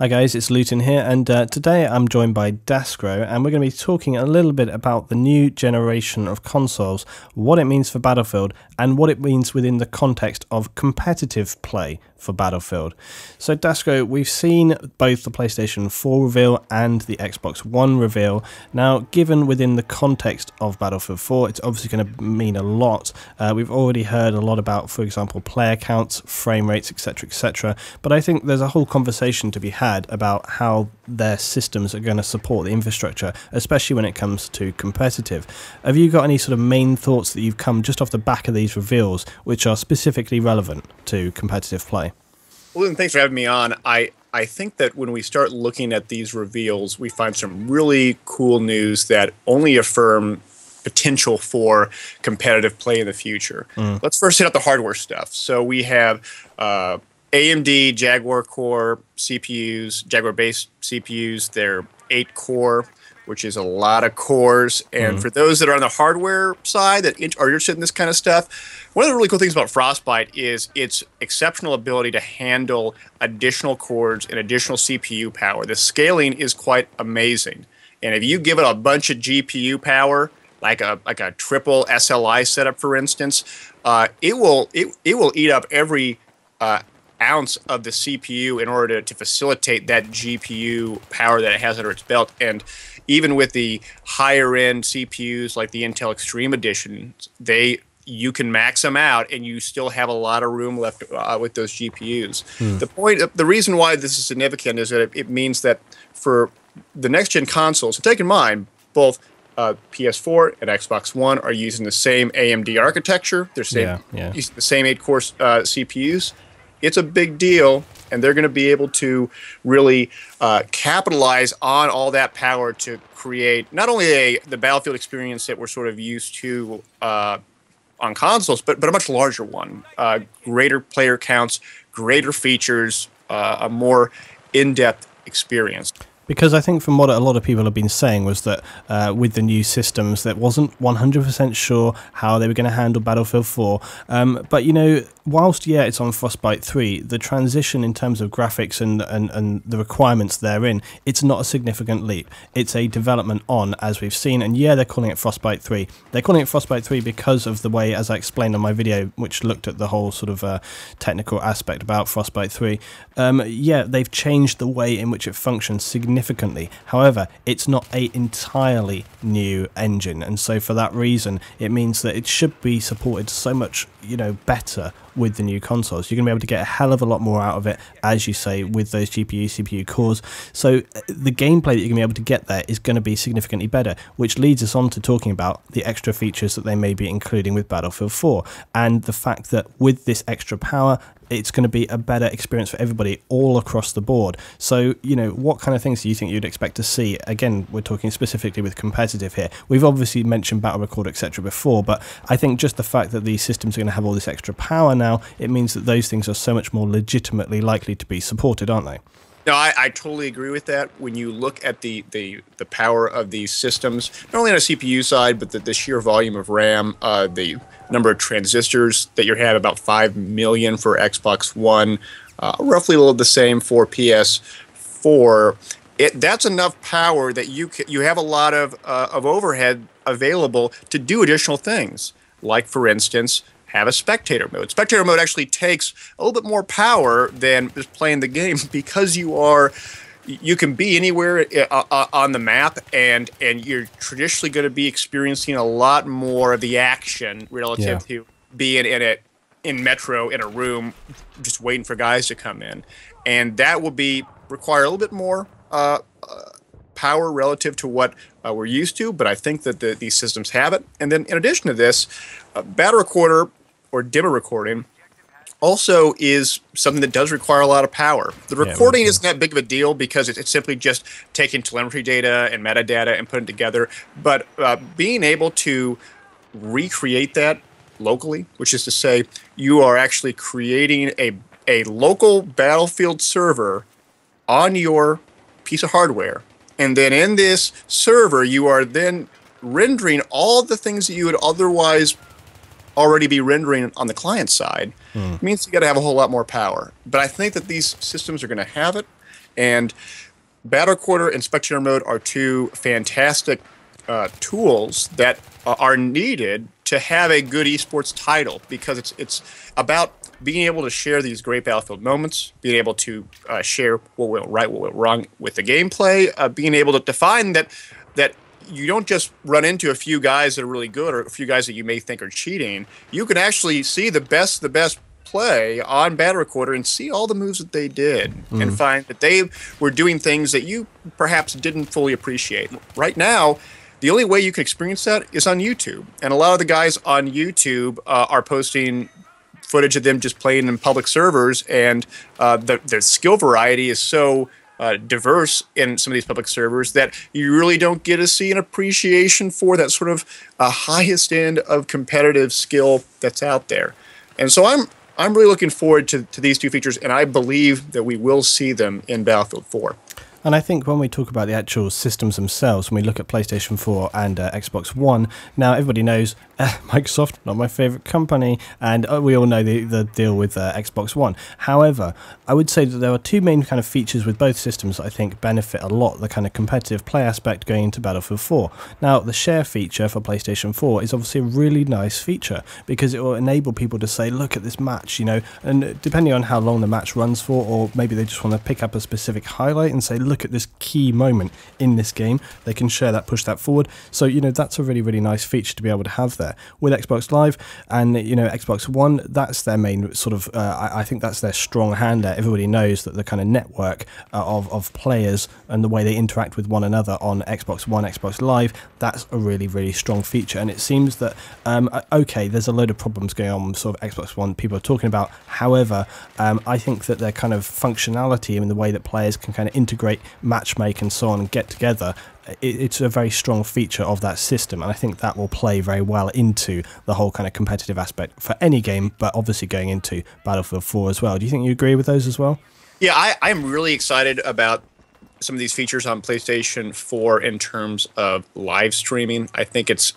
Hi guys, it's Luton here, and today I'm joined by Daskro, and we're going to be talking a little bit about the new generation of consoles, what it means for Battlefield, and what it means within the context of competitive play for Battlefield. So Daskro, we've seen both the PlayStation 4 reveal and the Xbox One reveal. Now, given within the context of Battlefield 4, it's obviously going to mean a lot. We've already heard a lot about, for example, player counts, frame rates, etc., etc. But I think there's a whole conversation to be had about how their systems are going to support the infrastructure, especially when it comes to competitive. Have you got any sort of main thoughts that you've come just off the back of these reveals, which are specifically relevant to competitive play? Well, and thanks for having me on. I think that when we start looking at these reveals, we find some really cool news that only affirm potential for competitive play in the future. Let's first hit out the hardware stuff. So we have AMD Jaguar Core CPUs, Jaguar-based CPUs. They're 8-core, which is a lot of cores. And for those that are on the hardware side that are interested in this kind of stuff, one of the really cool things about Frostbite is its exceptional ability to handle additional cores and additional CPU power. The scaling is quite amazing. And if you give it a bunch of GPU power, like a triple SLI setup, for instance, it will eat up every ounce of the CPU in order to facilitate that GPU power that it has under its belt. And even with the higher end CPUs like the Intel Extreme Edition, you can max them out and you still have a lot of room left with those GPUs. The reason why this is significant is that it means that for the next gen consoles, so take in mind both PS4 and Xbox One are using the same AMD architecture. They're using the same 8-core CPUs. It's a big deal, and they're going to be able to really capitalize on all that power to create not only the Battlefield experience that we're sort of used to on consoles, but a much larger one. Greater player counts, greater features, a more in-depth experience. Because I think from what a lot of people have been saying was that with the new systems, that wasn't 100% sure how they were going to handle Battlefield 4. But, you know, whilst, yeah, it's on Frostbite 3, the transition in terms of graphics and the requirements therein, it's not a significant leap. It's a development on, as we've seen. And, yeah, they're calling it Frostbite 3. They're calling it Frostbite 3 because of the way, as I explained on my video, which looked at the whole sort of technical aspect about Frostbite 3. Yeah, they've changed the way in which it functions significantly. However, it's not an entirely new engine, and so for that reason it means that it should be supported so much, you know, better with the new consoles. You're going to be able to get a hell of a lot more out of it, as you say, with those GPU, CPU cores. So the gameplay that you're going to be able to get there is going to be significantly better, which leads us on to talking about the extra features that they may be including with Battlefield 4, and the fact that with this extra power, it's going to be a better experience for everybody all across the board. So, you know, what kind of things do you think you'd expect to see? Again, we're talking specifically with competitive here. We've obviously mentioned battle record, etc. before, but I think just the fact that these systems are going to have all this extra power now, it means that those things are so much more legitimately likely to be supported, aren't they? No, I totally agree with that. When you look at the power of these systems, not only on a CPU side, but the sheer volume of RAM, the number of transistors that you have, about 5 million for Xbox One, roughly a little the same for PS4. That's enough power that you have a lot of overhead available to do additional things, like, for instance, have a spectator mode. Spectator mode actually takes a little bit more power than just playing the game because you can be anywhere on the map, and you're traditionally going to be experiencing a lot more of the action relative to being in Metro in a room just waiting for guys to come in, and that will require a little bit more power relative to what we're used to, but I think that these systems have it. And then in addition to this, battle recorder or dimmer recording also is something that does require a lot of power. The recording isn't that big of a deal because it's simply just taking telemetry data and metadata and putting it together, but being able to recreate that locally, which is to say you are actually creating a local Battlefield server on your piece of hardware, and then in this server you are then rendering all the things that you would otherwise already be rendering on the client side. It means you got to have a whole lot more power. But I think that these systems are going to have it, And Battle Recorder and Spectator Mode are two fantastic tools that are needed to have a good esports title, because it's about being able to share these great Battlefield moments, being able to share what went right, what went wrong with the gameplay, being able to define that you don't just run into a few guys that are really good or a few guys that you may think are cheating. You can actually see the best play on Battle Recorder and see all the moves that they did and find that they were doing things that you perhaps didn't fully appreciate. Right now, the only way you can experience that is on YouTube. And a lot of the guys on YouTube are posting footage of them just playing in public servers, and the skill variety is so diverse in some of these public servers that you really don't get to see an appreciation for that sort of highest end of competitive skill that's out there. And so I'm really looking forward to these two features, and I believe that we will see them in Battlefield 4. And I think when we talk about the actual systems themselves, when we look at PlayStation 4 and Xbox One, now everybody knows Microsoft, not my favorite company, and we all know the deal with Xbox One. However, I would say that there are two main kind of features with both systems that I think benefit a lot the kind of competitive play aspect going into Battlefield 4. Now, the share feature for PlayStation 4 is obviously a really nice feature, because it will enable people to say, look at this match, you know, and depending on how long the match runs for, or maybe they just want to pick up a specific highlight and say, look at this key moment in this game, they can share that, push that forward. So, you know, that's a really, really nice feature to be able to have there. With Xbox Live and, you know, Xbox One, that's their main sort of, I think that's their strong hand there. Everybody knows that the kind of network of players and the way they interact with one another on Xbox One, Xbox Live, that's a really, really strong feature. And it seems that, okay, there's a load of problems going on with sort of Xbox One people are talking about. However, I think that their kind of functionality and the way that players can kind of integrate, matchmake and so on and get together, it's a very strong feature of that system, and I think that will play very well into the whole kind of competitive aspect for any game, but obviously going into Battlefield 4 as well. Do you think you agree with those as well? Yeah, I'm really excited about some of these features on PlayStation 4 in terms of live streaming. I think it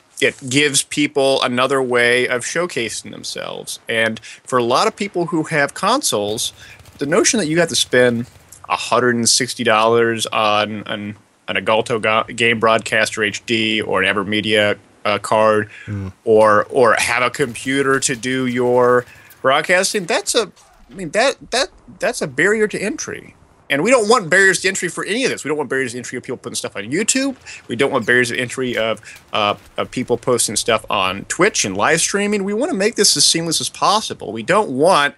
gives people another way of showcasing themselves, and for a lot of people who have consoles, the notion that you have to spend $160 on an Elgato Game Broadcaster HD or an Evermedia card, or have a computer to do your broadcasting, that's a barrier to entry. And we don't want barriers to entry for any of this. We don't want barriers to entry of people putting stuff on YouTube. We don't want barriers to entry of people posting stuff on Twitch and live streaming. We want to make this as seamless as possible. We don't want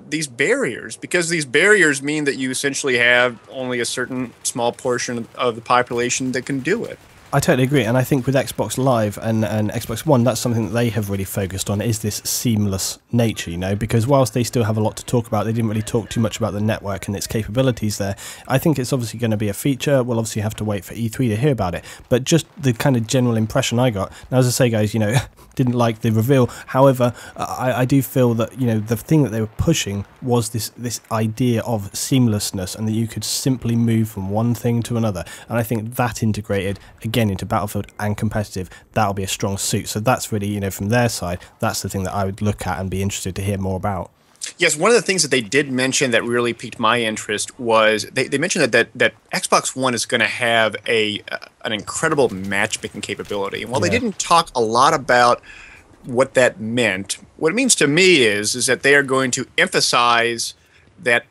these barriers, because these barriers mean that you essentially have only a certain small portion of the population that can do it. I totally agree, and I think with Xbox Live and Xbox One, that's something that they have really focused on, is this seamless nature, you know, because whilst they still have a lot to talk about, they didn't really talk too much about the network and its capabilities there. I think it's obviously going to be a feature. We'll obviously have to wait for E3 to hear about it, but just the kind of general impression I got, now as I say guys, you know, didn't like the reveal, however, I do feel that, you know, the thing that they were pushing was this idea of seamlessness, and that you could simply move from one thing to another, and I think that integrated, again, into Battlefield and competitive, that'll be a strong suit. So that's really, you know, from their side, that's the thing that I would look at and be interested to hear more about. Yes, one of the things that they did mention that really piqued my interest was they mentioned that Xbox One is going to have an incredible matchmaking capability. And while they didn't talk a lot about what that meant, what it means to me is that they are going to emphasize that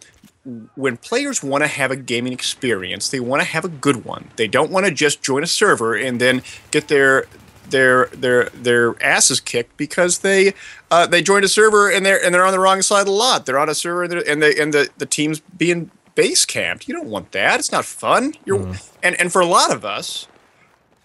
when players want to have a gaming experience, they want to have a good one. They don't want to just join a server and then get their asses kicked because they joined a server and they're on the wrong side of the lot. They're on a server and the team's being base camped. You don't want that. It's not fun. And for a lot of us,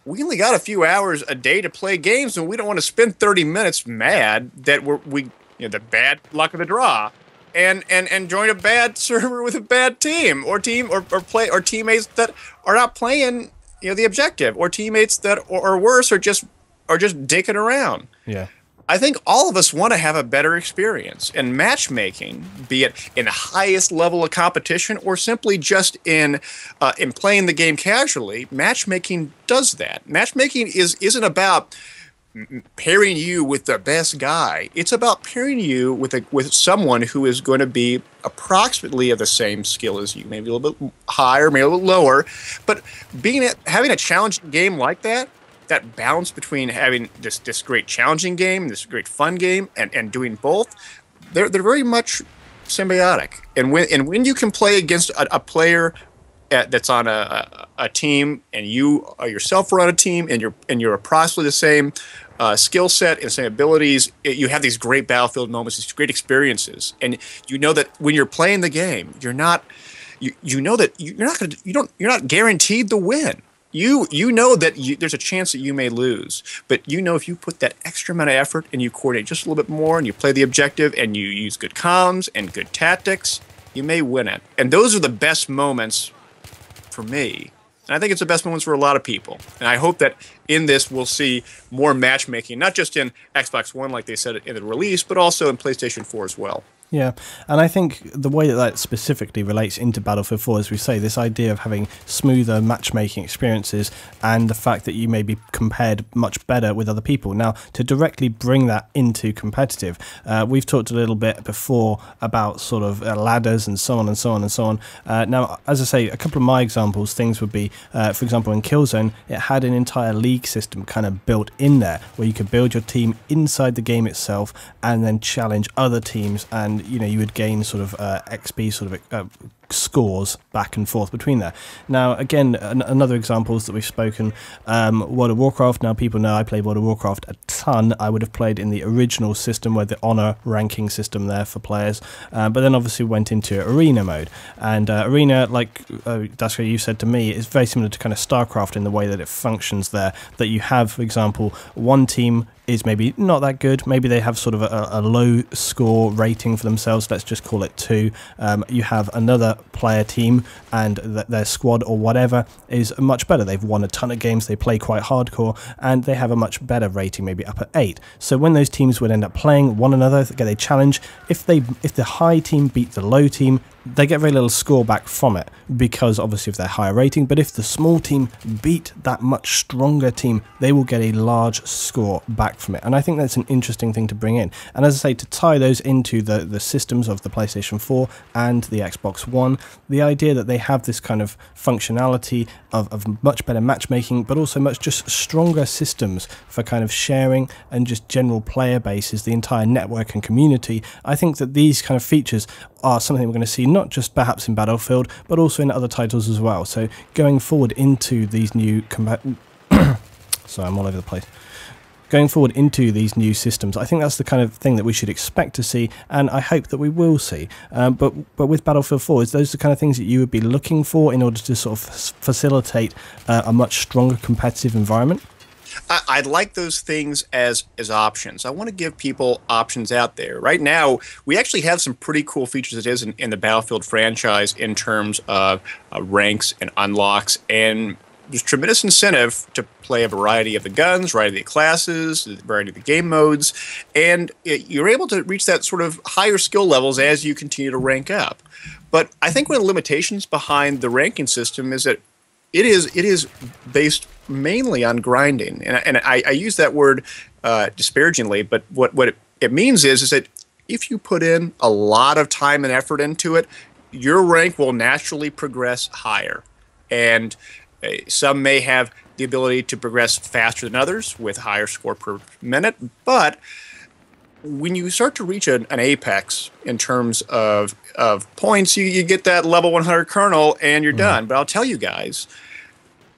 we only got a few hours a day to play games, and we don't want to spend 30 minutes mad that the bad luck of the draw. And join a bad server with a bad team, or teammates that are not playing, you know, the objective, or teammates that or worse are just dicking around. Yeah. I think all of us want to have a better experience, and matchmaking, be it in the highest level of competition or simply just in playing the game casually, matchmaking does that. Matchmaking isn't about pairing you with the best guy. It's about pairing you with someone who is going to be approximately of the same skill as you, maybe a little bit higher, maybe a little lower. But having a challenging game like that, that balance between having this great challenging game, this great fun game, and doing both, they're very much symbiotic. And when you can play against a player that's on a team, and you yourself are on a team, and you're approximately the same skill set and same abilities, you have these great battlefield moments, these great experiences, and you know that when you're playing the game, you're not guaranteed to win. You know that there's a chance that you may lose, but you know if you put that extra amount of effort and you coordinate just a little bit more and you play the objective and you use good comms and good tactics, you may win it. And those are the best moments for me. And I think it's the best moments for a lot of people. And I hope that in this we'll see more matchmaking, not just in Xbox One like they said in the release, but also in PlayStation 4 as well. Yeah, and I think the way that specifically relates into Battlefield 4, as we say, this idea of having smoother matchmaking experiences and the fact that you may be compared much better with other people. Now, to directly bring that into competitive, we've talked a little bit before about sort of ladders and so on and so on and so on. Now, as I say, a couple of my examples, things would be, for example, in Killzone, it had an entire league system kind of built in there where you could build your team inside the game itself and then challenge other teams, and you would gain sort of XP sort of scores back and forth between there. Now, again, another example is that we've spoken World of Warcraft. Now, people know I play World of Warcraft a ton. I would have played in the original system where the honor ranking system there for players, but then obviously went into arena mode. And arena, like Daskro, you said to me, is very similar to kind of StarCraft in the way that it functions there, that you have, for example, one team is maybe not that good. Maybe they have sort of a low score rating for themselves. Let's just call it 2. You have another player team and their squad or whatever is much better. They've won a ton of games. They play quite hardcore and they have a much better rating, maybe up at 8. So when those teams would end up playing one another, get a challenge. If the high team beat the low team, they get very little score back from it because obviously of their higher rating. But if the small team beat that much stronger team, they will get a large score back from it. And I think that's an interesting thing to bring in. And as I say, to tie those into the systems of the PlayStation 4 and the Xbox One, the idea that they have this kind of functionality of much better matchmaking, but also much just stronger systems for kind of sharing and just general player bases, the entire network and community. I think that these kind of features are something we're going to see not just perhaps in Battlefield, but also in other titles as well. So going forward into these new sorry, I'm all over the place. Going forward into these new systems, I think that's the kind of thing that we should expect to see, and I hope that we will see. But with Battlefield 4, is those the kind of things that you would be looking for in order to sort of facilitate a much stronger competitive environment? I'd like those things as options. I want to give people options out there. Right now, we actually have some pretty cool features it is in the Battlefield franchise in terms of ranks and unlocks, and there's tremendous incentive to play a variety of the guns, variety of the classes, variety of the game modes, and you're able to reach that sort of higher skill levels as you continue to rank up. But I think one of the limitations behind the ranking system is that it is based mainly on grinding, and I use that word disparagingly, but what it means is that if you put in a lot of time and effort into it, your rank will naturally progress higher, and some may have the ability to progress faster than others with higher score per minute, but when you start to reach an apex in terms of points, you get that level 100 kernel and you're done. But I'll tell you guys,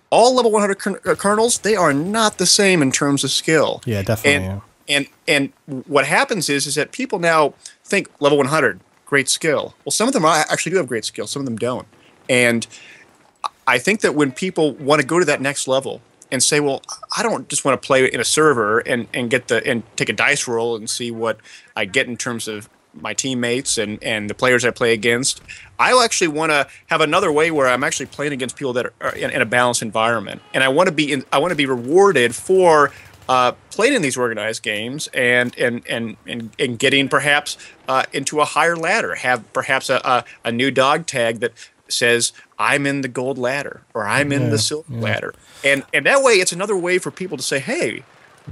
all level 100 kernels, they are not the same in terms of skill. Yeah, definitely. And what happens is that people now think level 100, great skill. Well, some of them actually do have great skill. Some of them don't. And I think that when people want to go to that next level and say, well, I don't just want to play in a server and take a dice roll and see what I get in terms of my teammates and the players I play against. I actually want to have another way where I'm actually playing against people that are in a balanced environment, and I want to be rewarded for playing in these organized games and getting perhaps into a higher ladder, have perhaps a new dog tag that says I'm in the gold ladder or I'm in the silver ladder, and that way it's another way for people to say, hey,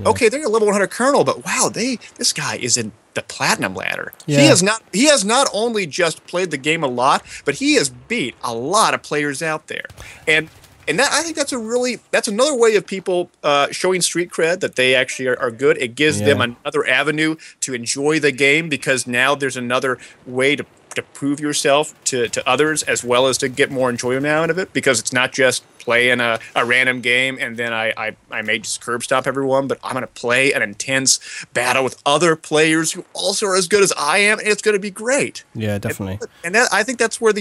Okay, they're a level 100 colonel, but wow, this guy is in the platinum ladder. Yeah. He has not only just played the game a lot, but he has beat a lot of players out there. And that, I think that's another way of people showing street cred that they actually are good. It gives them another avenue to enjoy the game, because now there's another way to prove yourself to others, as well as to get more enjoyment out of it, because it's not just playing a random game and then I may just curb stop everyone, but I'm going to play an intense battle with other players who also are as good as I am, and it's going to be great. Yeah, definitely. And that, I think that's where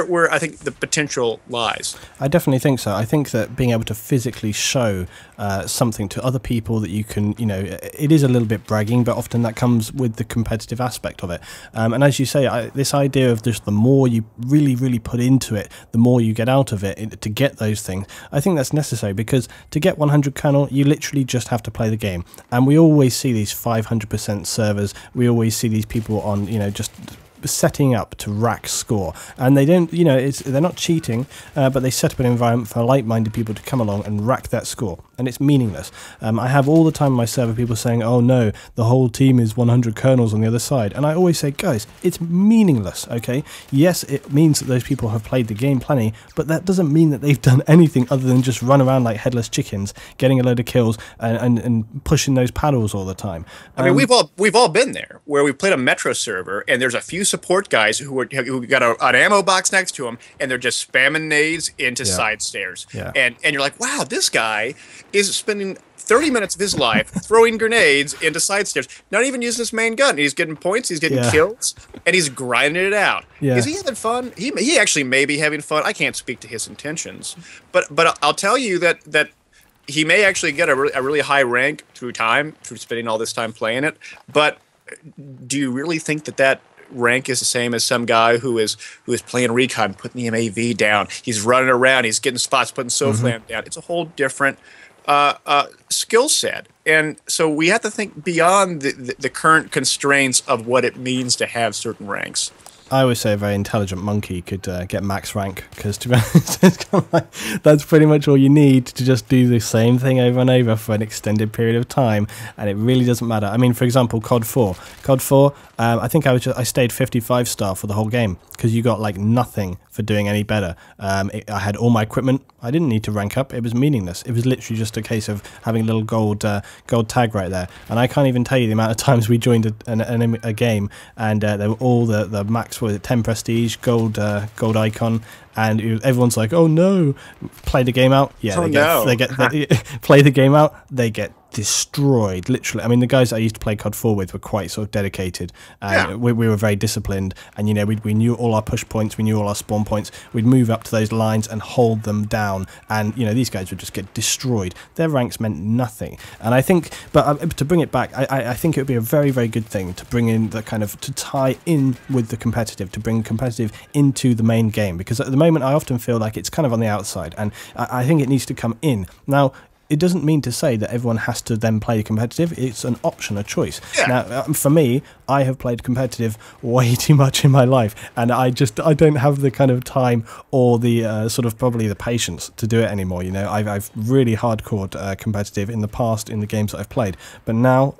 where I think the potential lies. I definitely think so. I think that being able to physically show something to other people that you can, it is a little bit bragging, but often that comes with the competitive aspect of it. And as you say, this idea of just the more you really, really put into it, the more you get out of it to get those things. I think that's necessary, because to get 100 kernel, you literally just have to play the game. And we always see these 500% servers. We always see these people on, just setting up to rack score, and they don't, they're not cheating, but they set up an environment for like-minded people to come along and rack that score, and it's meaningless. I have all the time on my server people saying, oh no, the whole team is 100 kernels on the other side, and I always say, guys, it's meaningless. Okay, yes, it means that those people have played the game plenty, but that doesn't mean that they've done anything other than just run around like headless chickens, getting a load of kills and pushing those paddles all the time. I mean, we've all been there, where we played a Metro server, and there's a few support guys who got an ammo box next to them, and they're just spamming nades into side stairs. And you're like, wow, this guy is spending 30 minutes of his life throwing grenades into side stairs, not even using his main gun. He's getting points, he's getting kills, and he's grinding it out. Is he having fun? He actually may be having fun. I can't speak to his intentions, but I'll tell you that he may actually get a really high rank through spending all this time playing it. But do you really think that rank is the same as some guy who is playing recon, putting the MAV down? He's running around, he's getting spots, putting SOFLAM down. It's a whole different skill set. And so we have to think beyond the current constraints of what it means to have certain ranks. I always say a very intelligent monkey could get max rank, because to be honest, it's kind of like, that's pretty much all you need to just do the same thing over and over for an extended period of time, and it really doesn't matter. I mean, for example, COD 4. COD 4, I think I stayed 55 star for the whole game, because you got like nothing for doing any better. I had all my equipment. I didn't need to rank up. It was meaningless. It was literally just a case of having a little gold tag right there. And I can't even tell you the amount of times we joined a game, and they were all the max was 10 prestige, gold icon, and everyone's like, oh no, play the game out. Yeah, they play the game out. They get destroyed, literally. I mean, the guys I used to play COD 4 with were quite sort of dedicated, and we were very disciplined, and we knew all our push points, we knew all our spawn points. We'd move up to those lines and hold them down, and these guys would just get destroyed. Their ranks meant nothing. And I think, but to bring it back, I think it would be a very, very good thing to bring in the kind of, to tie in with the competitive, to bring competitive into the main game, because at the moment I often feel like it's kind of on the outside, and I think it needs to come in. Now, it doesn't mean to say that everyone has to then play competitive. It's an option, a choice. Now, for me, I have played competitive way too much in my life, and I don't have the kind of time or the sort of probably the patience to do it anymore. I've really hardcore competitive in the past in the games that I've played, but now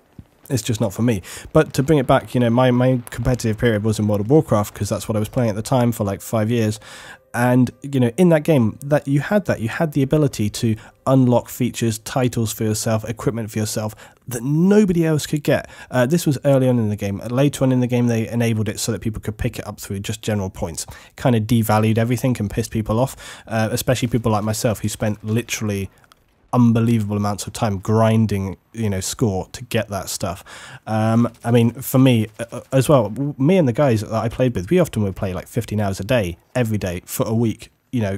it's just not for me. But to bring it back, my competitive period was in World of Warcraft, because that's what I was playing at the time for like 5 years. And in that game, you had the ability to unlock features, titles for yourself, equipment for yourself that nobody else could get. This was early on in the game. Later on in the game, they enabled it so that people could pick it up through just general points. Kind of devalued everything and pissed people off, especially people like myself who spent literally unbelievable amounts of time grinding score to get that stuff. I mean, for me as well, me and the guys that I played with, we often would play like 15 hours a day, every day for a week,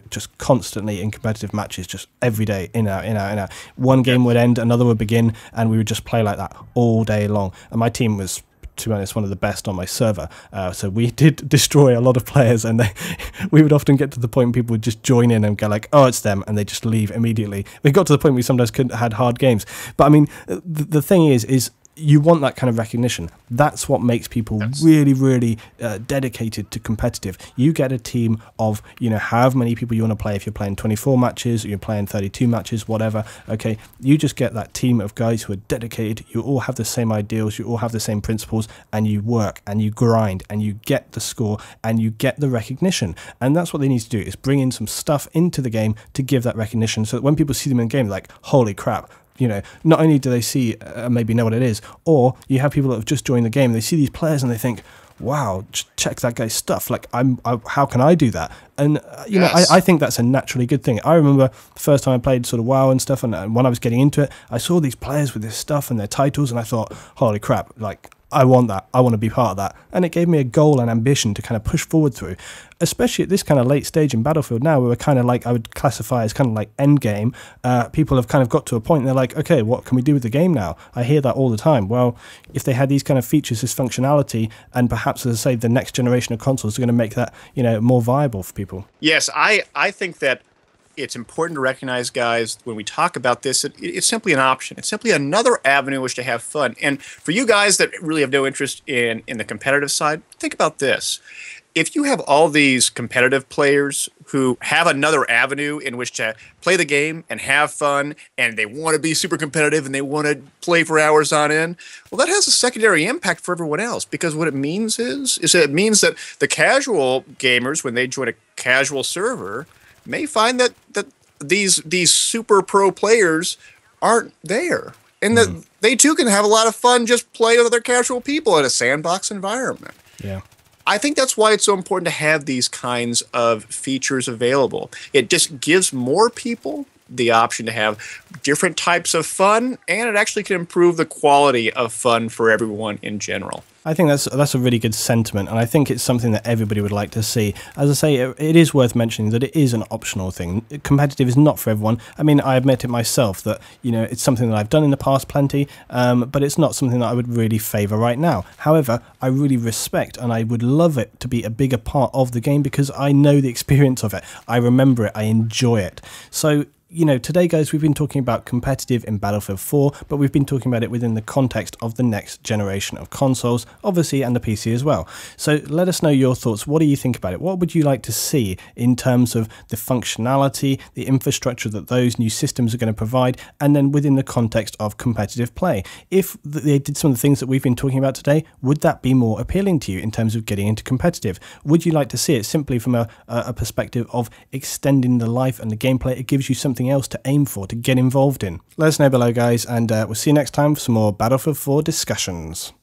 just constantly in competitive matches, just every day, in out, in out, in out. One game would end, another would begin, and we would just play like that all day long. And my team was, to be honest, one of the best on my server, so we did destroy a lot of players, and we would often get to the point people would just join in and go like, oh, it's them, and they just leave immediately. We got to the point we sometimes had hard games. But I mean, the thing is you want that kind of recognition. That's what makes people really, really dedicated to competitive. You get a team of, however many people you want to play. If you're playing 24 matches, or you're playing 32 matches, whatever, okay, you just get that team of guys who are dedicated. You all have the same ideals, you all have the same principles, and you work, and you grind, and you get the score, and you get the recognition. And that's what they need to do, is bring in some stuff into the game to give that recognition, so that when people see them in game, they're like, holy crap, not only do they see maybe know what it is, or you have people that have just joined the game, they see these players and they think, wow, check that guy's stuff, like how can I do that? And I think that's a naturally good thing. I remember the first time I played sort of WoW and stuff, and when I was getting into it, I saw these players with this stuff and their titles, and I thought, holy crap, like, I want that. I want to be part of that. And it gave me a goal and ambition to kind of push forward through, especially at this kind of late stage in Battlefield now, where we're kind of like, I would classify as kind of like end game. People have kind of got to a point and they're like, okay, what can we do with the game now? I hear that all the time. Well, if they had these kind of features, this functionality, and perhaps, as I say, the next generation of consoles are going to make that, more viable for people. Yes, I think that it's important to recognize, guys, when we talk about this, it's simply an option. It's simply another avenue in which to have fun. And for you guys that really have no interest in the competitive side, think about this. If you have all these competitive players who have another avenue in which to play the game and have fun, and they want to be super competitive and they want to play for hours on end, well, that has a secondary impact for everyone else, because what it means is that it means that the casual gamers, when they join a casual server, may find that these super pro players aren't there, and that they too can have a lot of fun just playing with other casual people in a sandbox environment. Yeah. I think that's why it's so important to have these kinds of features available. It just gives more people the option to have different types of fun, and it actually can improve the quality of fun for everyone in general. I think that's a really good sentiment, and I think it's something that everybody would like to see. As I say, it is worth mentioning that it is an optional thing. Competitive is not for everyone. I mean, I admit it myself that, it's something that I've done in the past plenty, but it's not something that I would really favour right now. However, I really respect, and I would love it to be a bigger part of the game, because I know the experience of it. I remember it. I enjoy it. So, today, guys, we've been talking about competitive in Battlefield 4, but we've been talking about it within the context of the next generation of consoles, obviously, and the PC as well. So let us know your thoughts. What do you think about it? What would you like to see in terms of the functionality, the infrastructure that those new systems are going to provide, and then within the context of competitive play? If they did some of the things that we've been talking about today, would that be more appealing to you in terms of getting into competitive? Would you like to see it simply from a perspective of extending the life and the gameplay? It gives you something else to aim for, to get involved in. Let us know below, guys, and we'll see you next time for some more Battlefield 4 discussions.